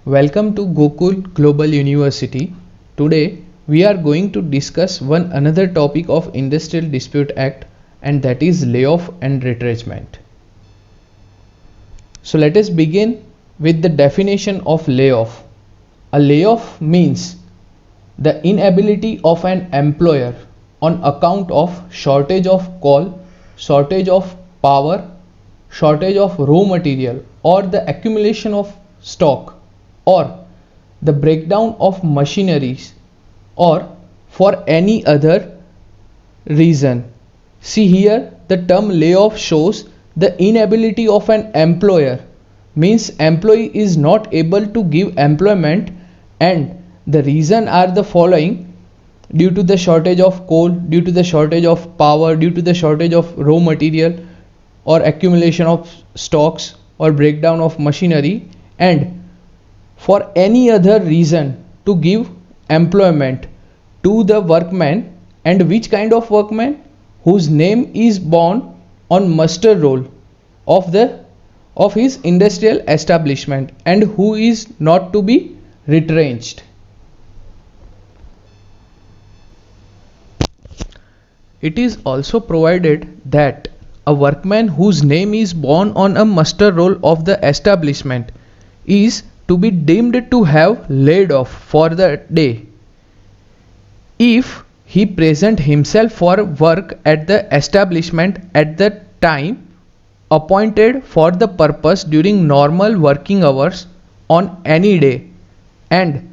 Welcome to Gokul Global University. Today we are going to discuss one another topic of Industrial Dispute Act, and that is layoff and retrenchment. So let us begin with the definition of layoff. A layoff means the inability of an employer on account of shortage of coal, shortage of power, shortage of raw material, or the accumulation of stock, or the breakdown of machineries, or for any other reason. See here, the term layoff shows the inability of an employer, means employee is not able to give employment, and the reason are the following: due to the shortage of coal, due to the shortage of power, due to the shortage of raw material, or accumulation of stocks, or breakdown of machinery, and for any other reason to give employment to the workman. And which kind of workman? Whose name is borne on muster roll of his industrial establishment, and who is not to be retrenched. It is also provided that a workman whose name is borne on a muster roll of the establishment is to be deemed to have laid off for the day if he present himself for work at the establishment at the time appointed for the purpose during normal working hours on any day, and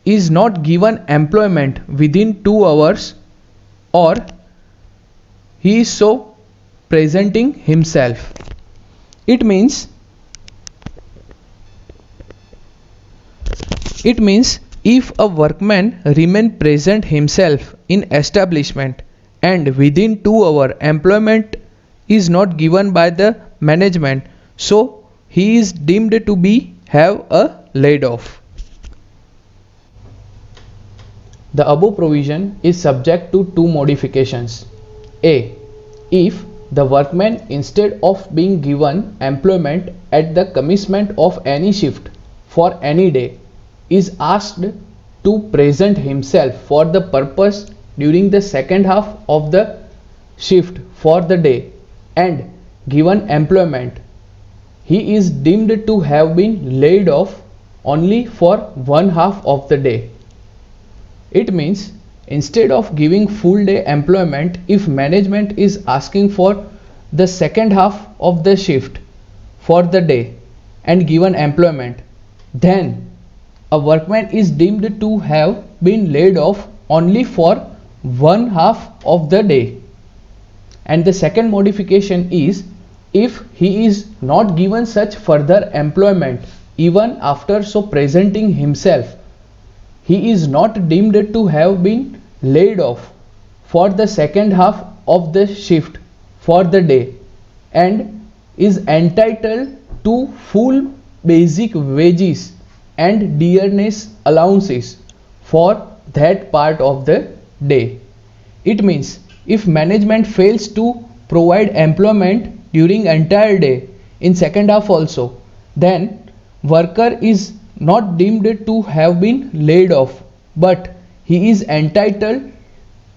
is not given employment within 2 hours, or he is so presenting himself. It means if a workman remain present himself in establishment and within 2 hours employment is not given by the management, so he is deemed to be have a laid off. The above provision is subject to 2 modifications. A. If the workman, instead of being given employment at the commencement of any shift for any day, is asked to present himself for the purpose during the second half of the shift for the day and given employment, he is deemed to have been laid off only for one half of the day. It means instead of giving full day employment, if management is asking for the second half of the shift for the day and given employment, then a workman is deemed to have been laid off only for one half of the day. And the second modification is, if he is not given such further employment even after so presenting himself, he is not deemed to have been laid off for the second half of the shift for the day and is entitled to full basic wages and dearness allowances for that part of the day. It means if management fails to provide employment during entire day in second half also, then worker is not deemed to have been laid off, but he is entitled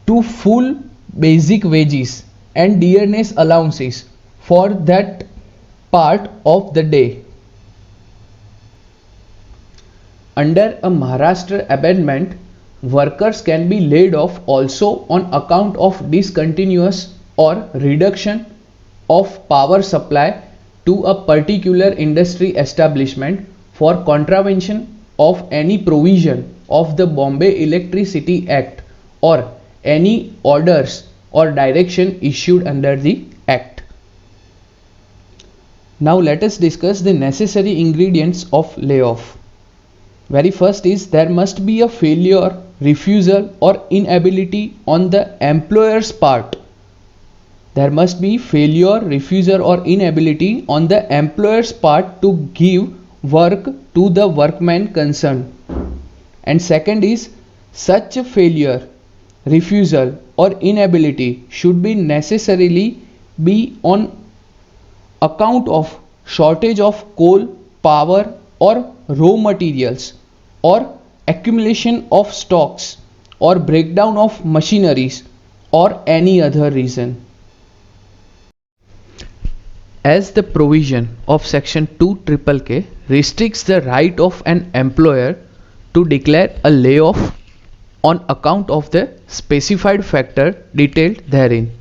to full basic wages and dearness allowances for that part of the day. Under a Maharashtra amendment, workers can be laid off also on account of discontinuous or reduction of power supply to a particular industry establishment for contravention of any provision of the Bombay Electricity Act or any orders or direction issued under the Act. Now let us discuss the necessary ingredients of layoff. Very first is there must be a failure, refusal or inability on the employer's part. There must be failure, refusal or inability on the employer's part to give work to the workman concerned. And second is such a failure, refusal or inability should be necessarily be on account of shortage of coal, power or raw materials or accumulation of stocks or breakdown of machineries or any other reason. As the provision of section 2 KKK restricts the right of an employer to declare a layoff on account of the specified factor detailed therein.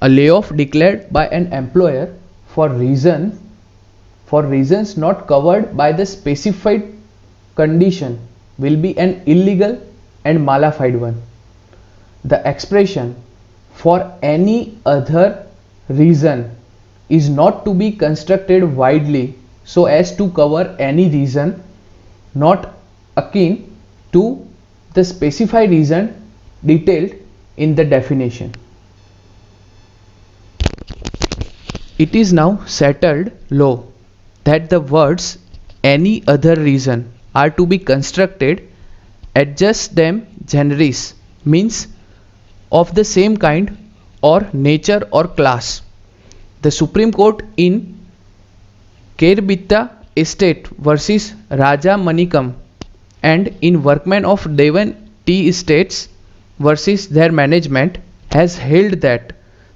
A layoff declared by an employer for reasons not covered by the specified condition will be an illegal and mala fide one. The expression for any other reason is not to be constructed widely so as to cover any reason not akin to the specified reason detailed in the definition. It is now settled law that the words any other reason are to be constructed adjustem generis, means of the same kind or nature or class. The Supreme Court in Kerbita Estate versus Raja Manikam and in Workmen of Devon Tea Estates versus their management has held that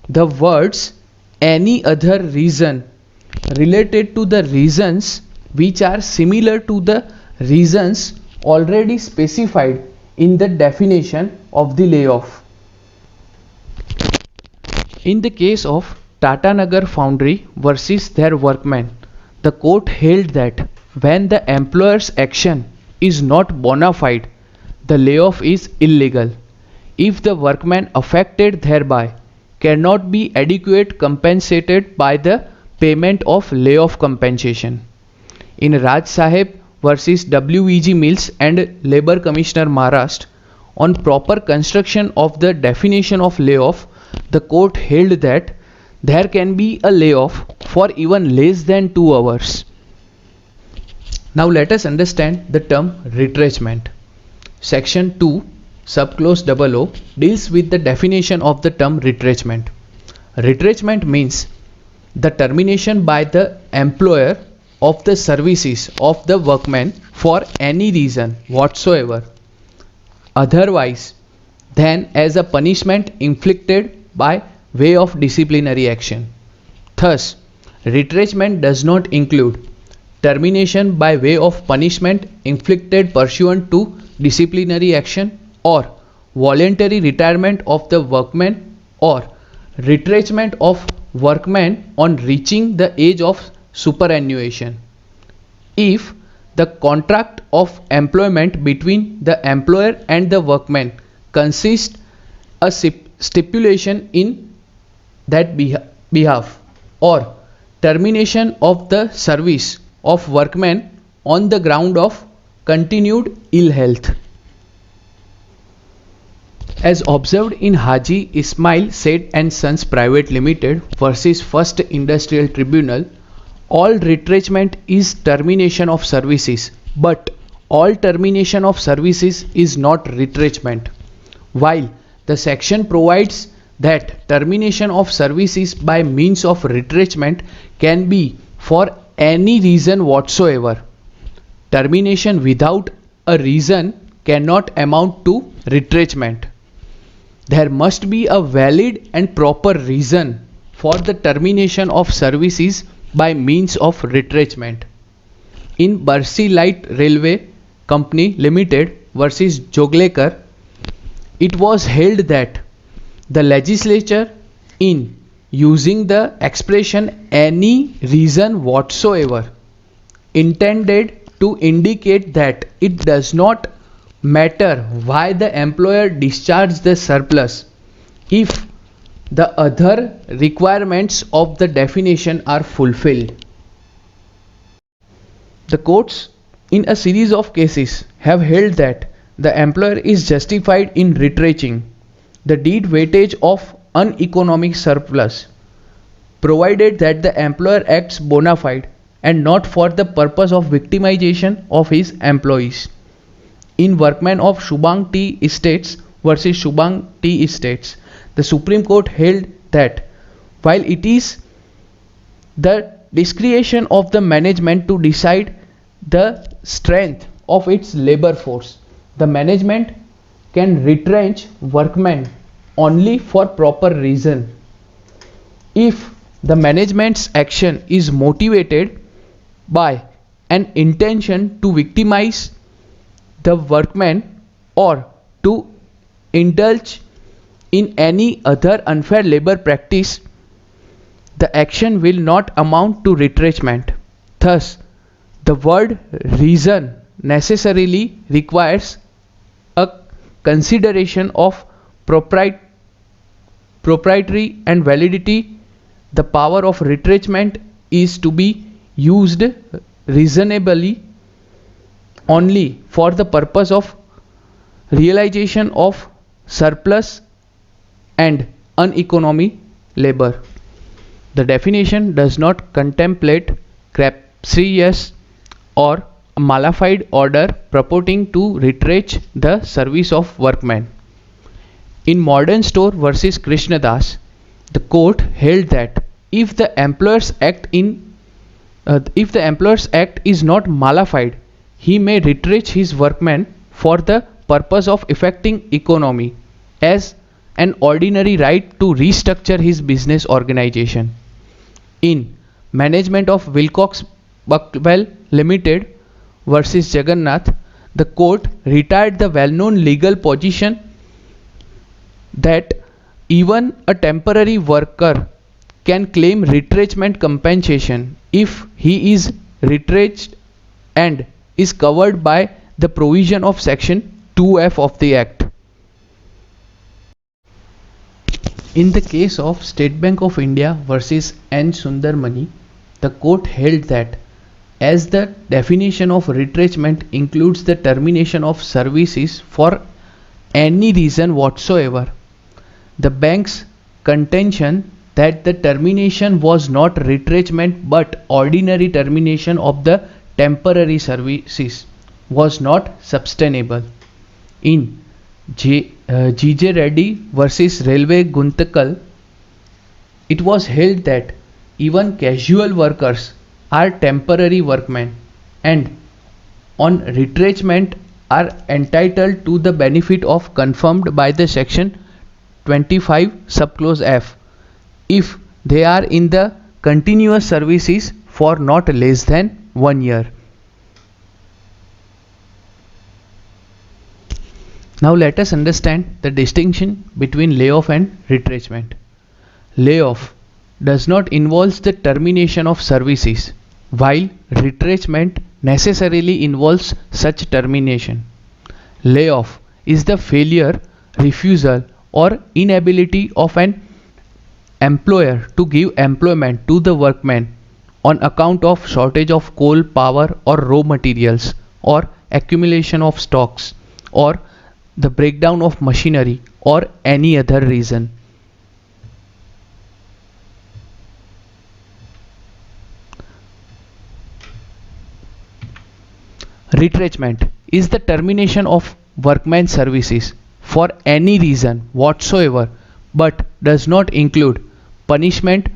the words any other reason related to the reasons which are similar to the reasons already specified in the definition of the layoff. In the case of Tata Nagar Foundry versus their workmen, the court held that when the employer's action is not bona fide, the layoff is illegal if the workman affected thereby cannot be adequately compensated by the payment of layoff compensation. In Raj Saheb versus WEG Mills and Labour Commissioner Maharashtra, on proper construction of the definition of layoff, the court held that there can be a layoff for even less than 2 hours. Now let us understand the term retrenchment. Section 2 subclause 00 deals with the definition of the term retrenchment. Retrenchment means the termination by the employer of the services of the workman for any reason whatsoever otherwise than as a punishment inflicted by way of disciplinary action. Thus, retrenchment does not include termination by way of punishment inflicted pursuant to disciplinary action or voluntary retirement of the workman or retrenchment of workman on reaching the age of superannuation. If the contract of employment between the employer and the workman consists a stipulation in that behalf or termination of the service of workmen on the ground of continued ill health. As observed in Haji Ismail Seth and Sons Private Limited versus First Industrial Tribunal, all retrenchment is termination of services, but all termination of services is not retrenchment. While the section provides that termination of services by means of retrenchment can be for any reason whatsoever, termination without a reason cannot amount to retrenchment. There must be a valid and proper reason for the termination of services by means of retrenchment. In Barsi Light Railway Company Limited versus Joglekar, it was held that the legislature, in using the expression any reason whatsoever, intended to indicate that it does not matter why the employer discharged the surplus if the other requirements of the definition are fulfilled. The courts in a series of cases have held that the employer is justified in retrenching the deed weightage of uneconomic surplus, provided that the employer acts bona fide and not for the purpose of victimization of his employees. In Workmen of Shubhang Tea Estates versus Shubhang Tea Estates, the Supreme Court held that while it is the discretion of the management to decide the strength of its labor force. The management can retrench workmen only for proper reason. If the management's action is motivated by an intention to victimize the workman or to indulge in any other unfair labor practice, the action will not amount to retrenchment. Thus, the word reason necessarily requires a consideration of propriety and validity. The power of retrenchment is to be used reasonably only for the purpose of realization of surplus and uneconomy labor. The definition does not contemplate capricious or a malified order purporting to retrench the service of workmen. In Modern Store versus Krishnadas, the court held that if the employer's act is not malified, he may retrench his workmen for the purpose of effecting economy as an ordinary right to restructure his business organization. In Management of Wilcox Buckwell Limited versus Jagannath, the court retired the well-known legal position that even a temporary worker can claim retrenchment compensation if he is retrenched and is covered by the provision of section 2F of the Act. In the case of State Bank of India versus N. Sundarmani, the court held that as the definition of retrenchment includes the termination of services for any reason whatsoever, the bank's contention that the termination was not retrenchment but ordinary termination of the temporary services was not sustainable. In G.J. Reddy versus Railway Guntakal, it was held that even casual workers are temporary workmen and on retrenchment are entitled to the benefit of confirmed by the section 25 subclause F if they are in the continuous services for not less than 1 year. Now let us understand the distinction between layoff and retrenchment. Layoff does not involve the termination of services, while retrenchment necessarily involves such termination. Layoff is the failure, refusal, or inability of an employer to give employment to the workmen on account of shortage of coal, power, or raw materials, or accumulation of stocks, or the breakdown of machinery, or any other reason. Retrenchment is the termination of workmen's services for any reason whatsoever but does not include punishment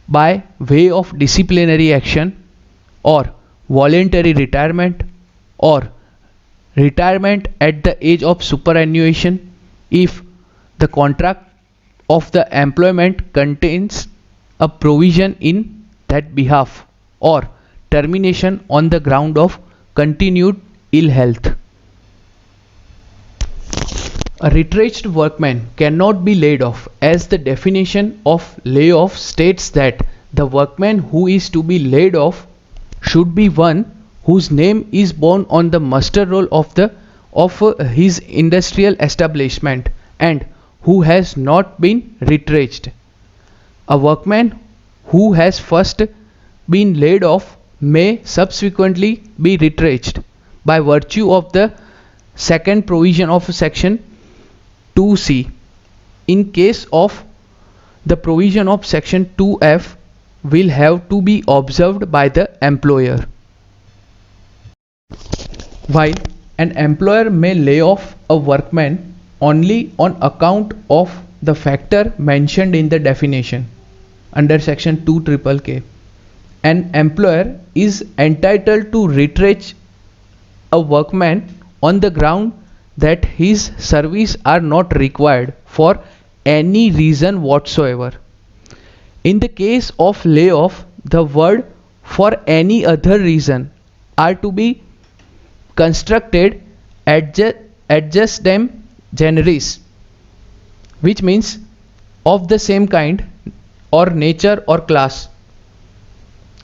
by way of disciplinary action or voluntary retirement or retirement at the age of superannuation if the contract of the employment contains a provision in that behalf or termination on the ground of continued ill health. A retrenched workman cannot be laid off, as the definition of layoff states that the workman who is to be laid off should be one whose name is borne on the muster roll of his industrial establishment and who has not been retrenched. A workman who has first been laid off may subsequently be retrenched by virtue of the second provision of section 2C. In case of the provision of section 2F will have to be observed by the employer. While an employer may lay off a workman only on account of the factor mentioned in the definition under section 2 KKK, an employer is entitled to retrench a workman on the ground that his services are not required for any reason whatsoever. In the case of layoff, the word for any other reason are to be constructed adjustem generis, which means of the same kind or nature or class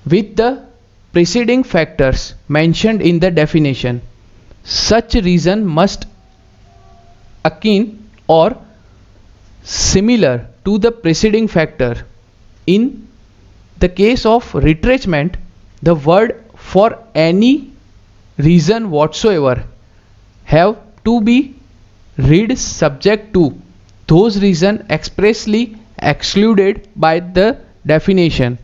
with the preceding factors mentioned in the definition. Such reason must akin or similar to the preceding factor. In the case of retrenchment, the word for any reason whatsoever have to be read subject to those reasons expressly excluded by the definition.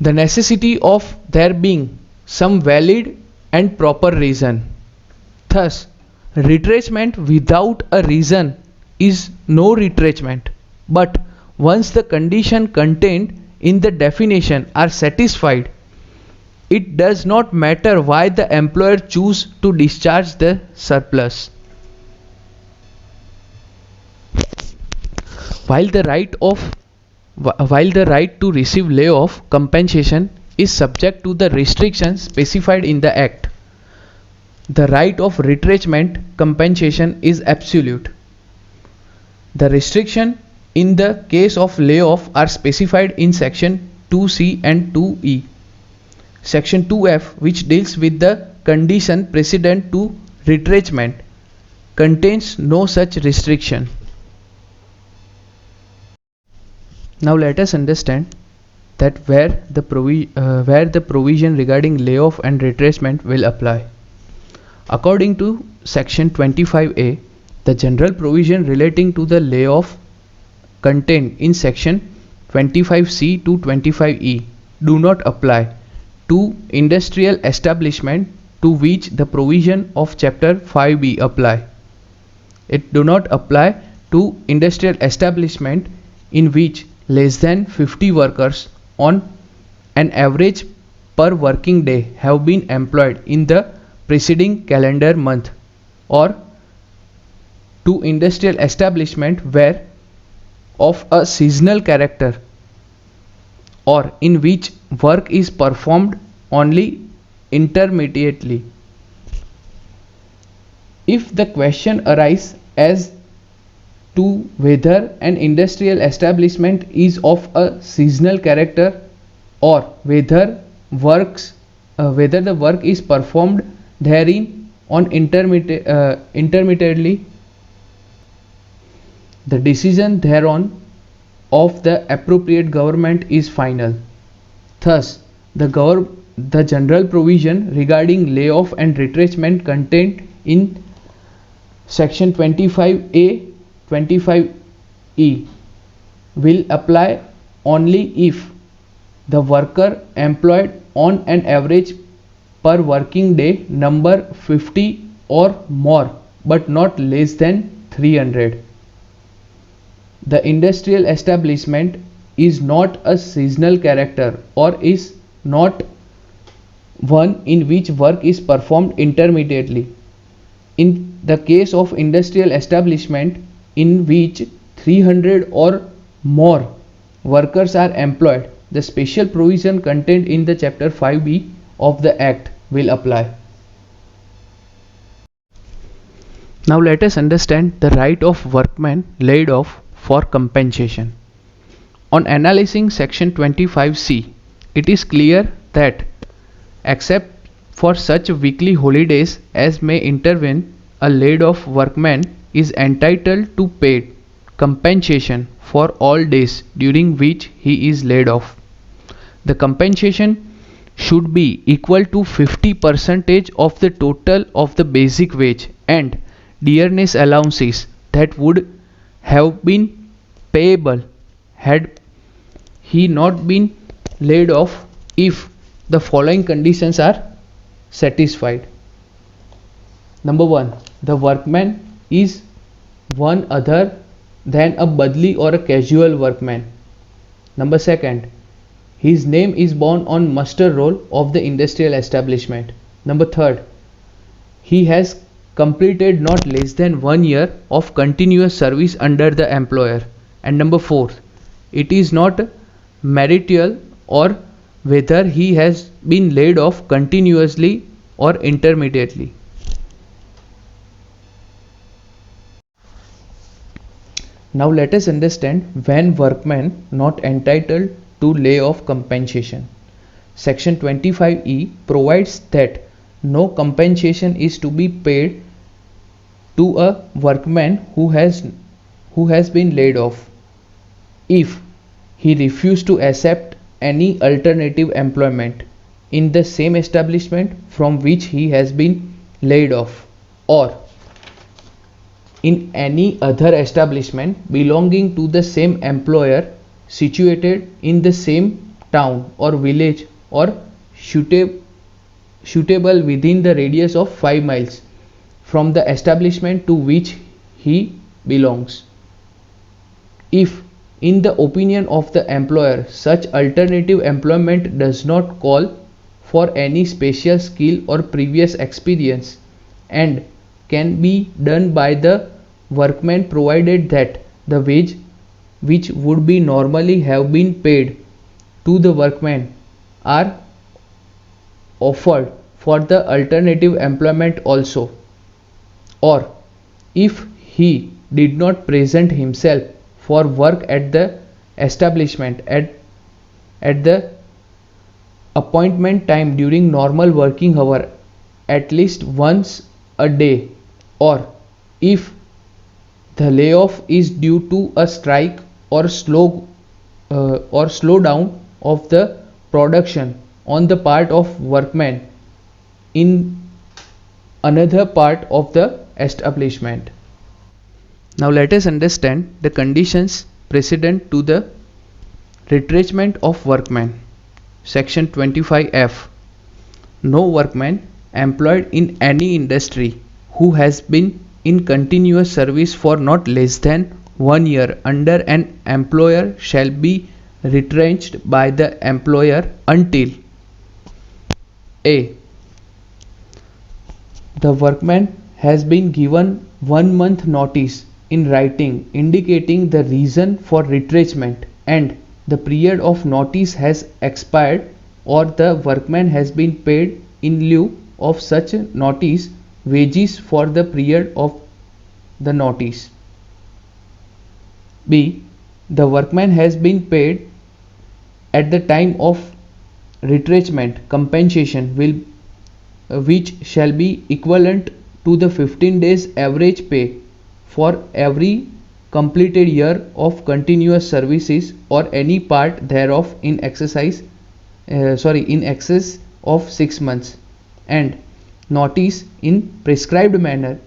The necessity of there being some valid and proper reason. Thus, retrenchment without a reason is no retrenchment, but once the condition contained in the definition are satisfied, it does not matter why the employer choose to discharge the surplus. While the right to receive layoff compensation is subject to the restrictions specified in the Act, the right of retrenchment compensation is absolute. The restriction in the case of layoff are specified in section 2C and 2E. Section 2F, which deals with the condition precedent to retrenchment, contains no such restriction. Now let us understand that where the provision regarding layoff and retrenchment will apply. According to section 25A, the general provision relating to the layoff contained in section 25C to 25E do not apply to industrial establishment to which the provision of chapter 5B apply. It do not apply to industrial establishment in which less than 50 workers on an average per working day have been employed in the preceding calendar month, or to industrial establishment where of a seasonal character or in which work is performed only intermittently. If the question arises as to whether an industrial establishment is of a seasonal character or whether the work is performed therein on intermittently, the decision thereon of the appropriate government is final. Thus, the general provision regarding layoff and retrenchment contained in section 25A 25E will apply only if the worker employed on an average per working day number 50 or more but not less than 300. The industrial establishment is not a seasonal character or is not one in which work is performed intermittently. In the case of industrial establishment in which 300 or more workers are employed, the special provision contained in the chapter 5B of the Act will apply. Now let us understand the right of workman laid off for compensation. On analyzing section 25C, it is clear that except for such weekly holidays as may intervene, a laid off workman is entitled to paid compensation for all days during which he is laid off. The compensation should be equal to 50% of the total of the basic wage and dearness allowances that would have been payable had he not been laid off if the following conditions are satisfied. Number 1. The workman is one other than a badly or a casual workman. Number 2. his name is borne on muster roll of the industrial establishment. Number 3, he has completed not less than 1 year of continuous service under the employer. And number 4, it is not marital or whether he has been laid off continuously or intermittently. Now let us understand when workmen not entitled to layoff compensation. Section 25E provides that no compensation is to be paid to a workman who has been laid off if he refused to accept any alternative employment in the same establishment from which he has been laid off, or in any other establishment belonging to the same employer situated in the same town or village or suitable within the radius of 5 miles from the establishment to which he belongs. If, in the opinion of the employer, such alternative employment does not call for any special skill or previous experience and can be done by the workman provided that the wage which would be normally have been paid to the workman are offered for the alternative employment also, or if he did not present himself for work at the establishment at the appointment time during normal working hour at least once a day, or if the layoff is due to a strike or slowdown of the production on the part of workmen in another part of the establishment. Now let us understand the conditions precedent to the retrenchment of workmen. Section 25F. No workman employed in any industry who has been in continuous service for not less than 1 year under an employer shall be retrenched by the employer until A. The workman has been given 1 month notice in writing indicating the reason for retrenchment and the period of notice has expired, or the workman has been paid in lieu of such notice wages for the period of the notice. B. The workman has been paid at the time of retrenchment compensation which shall be equivalent to the 15 days average pay for every completed year of continuous services or any part thereof in excess of 6 months, and notice in prescribed manner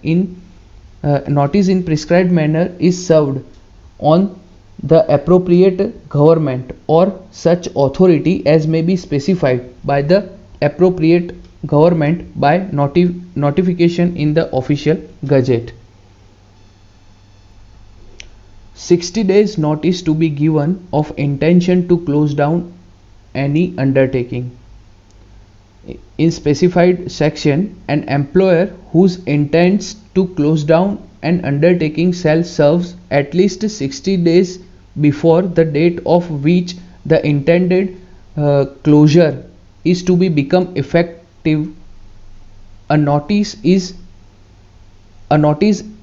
is served on the appropriate government or such authority as may be specified by the appropriate government by notification in the official gazette. 60 days notice to be given of intention to close down any undertaking. In specified section, an employer whose intends to close down an undertaking shall serve at least 60 days before the date of which the intended closure is to be become effective a notice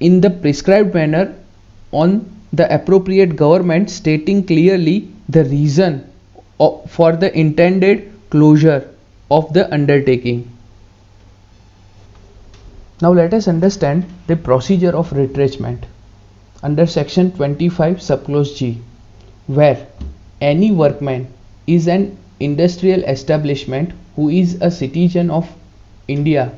in the prescribed manner on the appropriate government stating clearly the reason for the intended closure of the undertaking. Now let us understand the procedure of retrenchment under section 25 subclause G, where any workman is an industrial establishment who is a citizen of India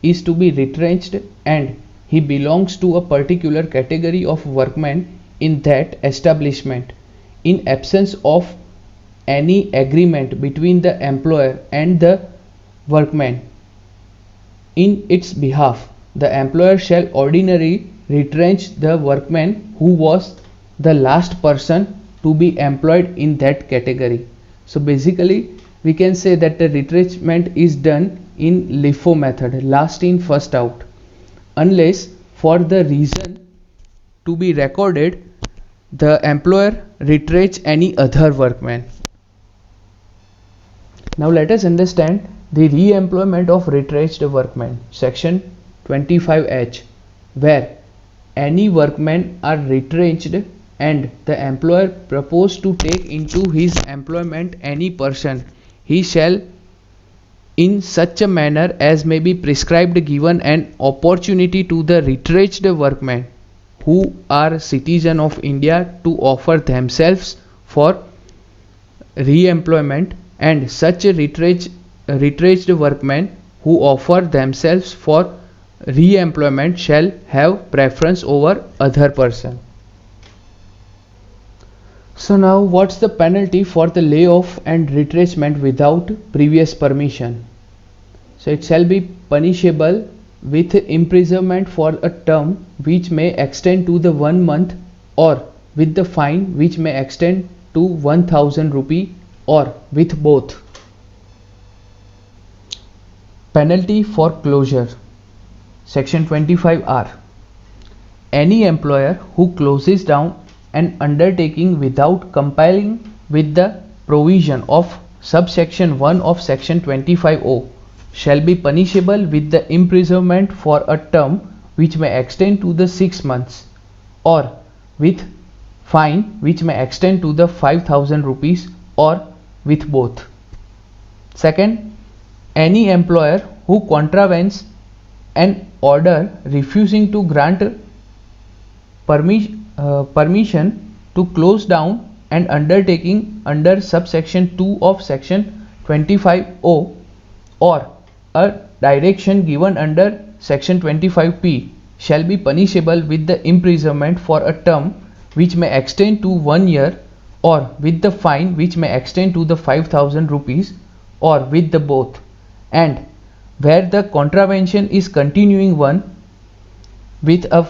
is to be retrenched and he belongs to a particular category of workmen in that establishment in absence of any agreement between the employer and the workman in its behalf, the employer shall ordinarily retrench the workman who was the last person to be employed in that category. So basically we can say that the retrenchment is done in LIFO method, last in first out, unless for the reason to be recorded the employer retrench any other workman. Now let us understand the re-employment of retrenched workmen, section 25H, where any workmen are retrenched and the employer propose to take into his employment any person, he shall in such a manner as may be prescribed given an opportunity to the retrenched workmen who are citizen of India to offer themselves for re-employment, and such a retrenched workmen who offer themselves for re-employment shall have preference over other person. So now what's the penalty for the layoff and retrenchment without previous permission? So it shall be punishable with imprisonment for a term which may extend to the 1 month, or with the fine which may extend to 1000 rupee, or with both. Penalty for closure, section 25R. Any employer who closes down an undertaking without complying with the provision of subsection 1 of section 25O shall be punishable with the imprisonment for a term which may extend to the 6 months, or with fine which may extend to the 5000 rupees, or with both. Second, any employer who contravenes an order refusing to grant permission to close down an undertaking under subsection 2 of section 25O, or a direction given under section 25P shall be punishable with the imprisonment for a term which may extend to 1 year, or with the fine which may extend to the 5000 rupees, or with the both. And where the contravention is continuing one, with a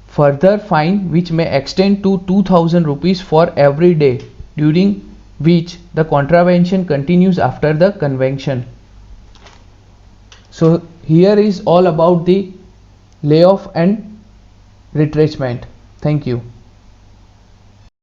further fine which may extend to 2000 rupees for every day during which the contravention continues after the convention. So here is all about the layoff and retrenchment. Thank you.